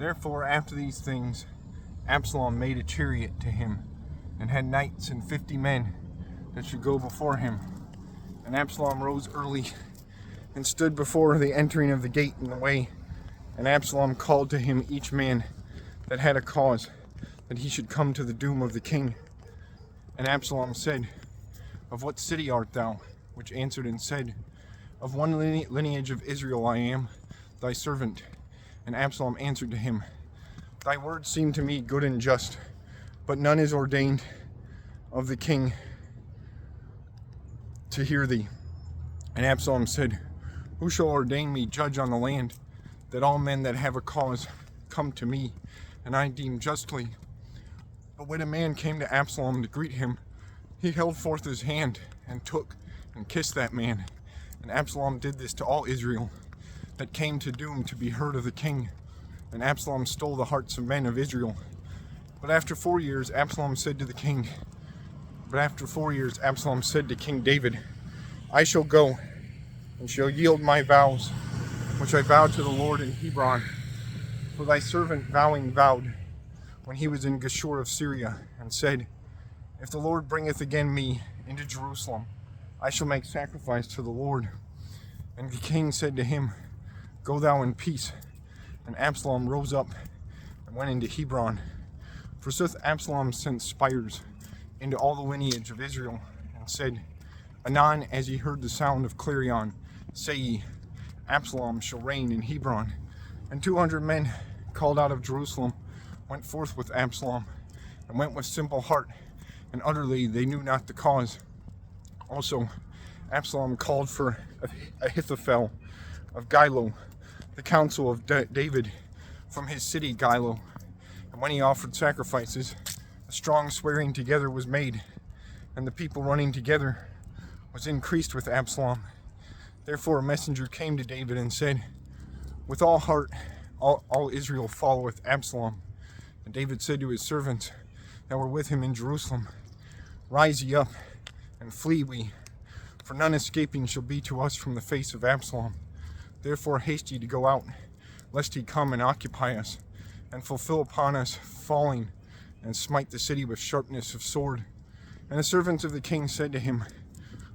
Therefore, after these things, Absalom made a chariot to him, and had knights and 50 men that should go before him. And Absalom rose early, and stood before the entering of the gate in the way. And Absalom called to him each man that had a cause, that he should come to the doom of the king. And Absalom said, Of what city art thou? Which answered and said, Of one lineage of Israel I am, thy servant. And Absalom answered to him, Thy words seem to me good and just, but none is ordained of the king to hear thee. And Absalom said, Who shall ordain me judge on the land, that all men that have a cause come to me, and I deem justly? But when a man came to Absalom to greet him, he held forth his hand, and took and kissed that man. And Absalom did this to all Israel that came to doom to be heard of the king. And Absalom stole the hearts of men of Israel. But after 4 years, Absalom said to King David, I shall go, and shall yield my vows, which I vowed to the Lord in Hebron. For thy servant vowed, when he was in Geshur of Syria, and said, If the Lord bringeth again me into Jerusalem, I shall make sacrifice to the Lord. And the king said to him, Go thou in peace. And Absalom rose up and went into Hebron. Forsooth Absalom sent spies into all the lineage of Israel, and said, Anon as ye heard the sound of clarion, say ye, Absalom shall reign in Hebron. And 200 men called out of Jerusalem went forth with Absalom, and went with simple heart, and utterly they knew not the cause. Also Absalom called for Ahithophel of Gilo, the counsel of David, from his city Gilo. And when he offered sacrifices, a strong swearing together was made, and the people running together was increased with Absalom. Therefore a messenger came to David and said, With all heart all Israel followeth Absalom. And David said to his servants that were with him in Jerusalem, Rise ye up, and flee we, for none escaping shall be to us from the face of Absalom. Therefore haste ye to go out, lest he come and occupy us, and fulfill upon us falling, and smite the city with sharpness of sword. And the servants of the king said to him,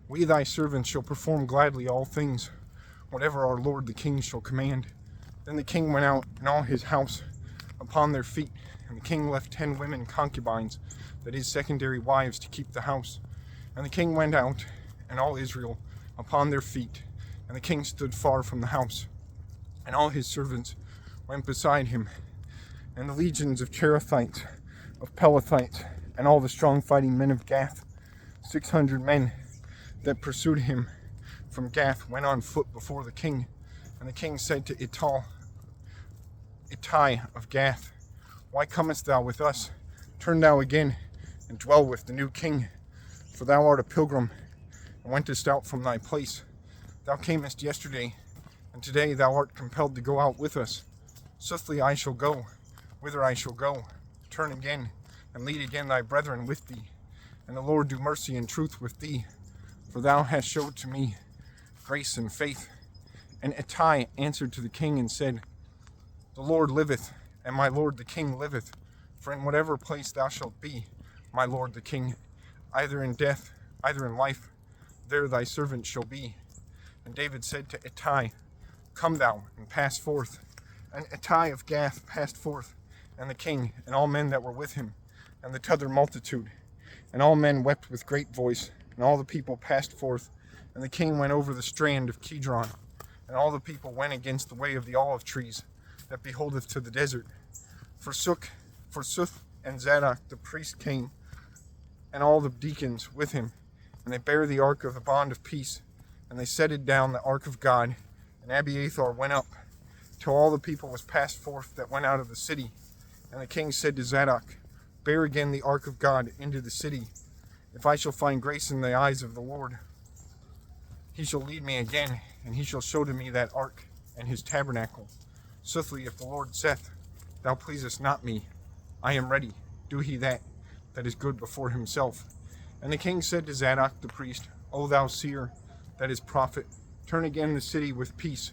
We thy servants shall perform gladly all things, whatever our lord the king shall command. Then the king went out, and all his house upon their feet, and the king left 10 women concubines, that is, secondary wives, to keep the house. And the king went out, and all Israel upon their feet, and the king stood far from the house. And all his servants went beside him, and the legions of Cherethites, of Pelethites, and all the strong fighting men of Gath, 600 men that pursued him from Gath, went on foot before the king. And the king said to Ittai of Gath, Why comest thou with us? Turn thou again, and dwell with the new king. For thou art a pilgrim, and wentest out from thy place. Thou camest yesterday, and today thou art compelled to go out with us. Swiftly I shall go, whither I shall go. Turn again, and lead again thy brethren with thee. And the Lord do mercy and truth with thee, for thou hast showed to me grace and faith. And Ittai answered to the king and said, The Lord liveth, and my lord the king liveth. For in whatever place thou shalt be, my lord the king, either in death, either in life, there thy servant shall be. And David said to Ittai, Come thou, and pass forth. And Ittai of Gath passed forth, and the king, and all men that were with him, and the t'other multitude. And all men wept with great voice, and all the people passed forth. And the king went over the strand of Kidron, and all the people went against the way of the olive trees, that beholdeth to the desert. Forsooth and Zadok the priest came, and all the deacons with him, and they bare the ark of the bond of peace, and they setted down the ark of God. And Abiathar went up, till all the people was passed forth that went out of the city. And the king said to Zadok, Bear again the ark of God into the city. If I shall find grace in the eyes of the Lord, he shall lead me again, and he shall show to me that ark and his tabernacle. Swiftly, if the Lord saith, Thou pleasest not me, I am ready. Do he that is good before himself. And the king said to Zadok the priest, O thou seer, that is prophet, turn again the city with peace.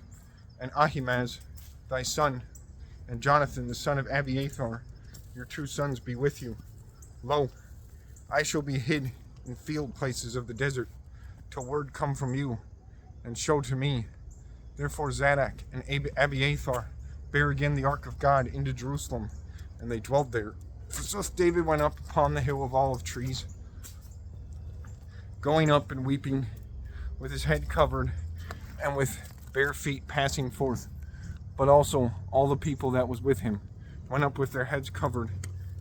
And Ahimaaz thy son, and Jonathan the son of Abiathar, your two sons, be with you. Lo, I shall be hid in field places of the desert, till word come from you, and show to me. Therefore Zadok and Abiathar bare again the ark of God into Jerusalem, and they dwelled there. So David went up upon the hill of olive trees, going up and weeping, with his head covered, and with bare feet passing forth. But also all the people that was with him went up with their heads covered,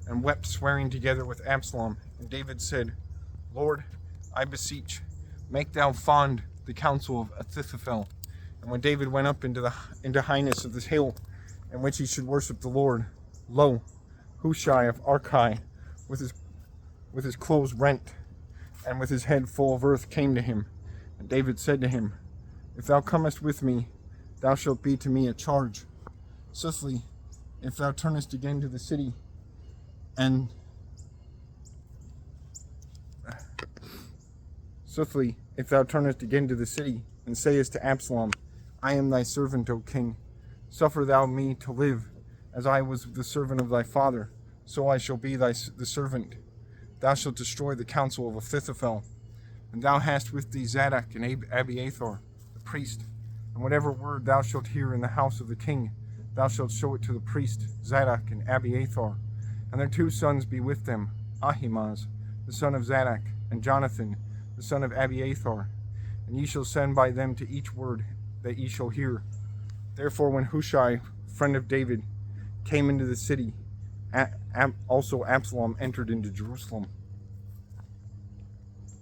and wept, swearing together with Absalom. And David said, Lord, I beseech, make thou fond the counsel of Ahithophel. And when David went up into highness of this hill, in which he should worship the Lord, lo, Hushai of Archi, with his clothes rent, and with his head full of earth, came to him. And David said to him, If thou comest with me, thou shalt be to me a charge. Sithly, if thou turnest again to the city, and sayest to Absalom, I am thy servant, O king, suffer thou me to live, as I was the servant of thy father, so I shall be the servant. Thou shalt destroy the counsel of Ahithophel, and thou hast with thee Zadok and Abiathar, the priest, and whatever word thou shalt hear in the house of the king, thou shalt show it to the priest Zadok and Abiathar, and their two sons be with them, Ahimaaz, the son of Zadok, and Jonathan, the son of Abiathar, and ye shall send by them to each word that ye shall hear. Therefore when Hushai, friend of David, came into the city, also Absalom entered into Jerusalem.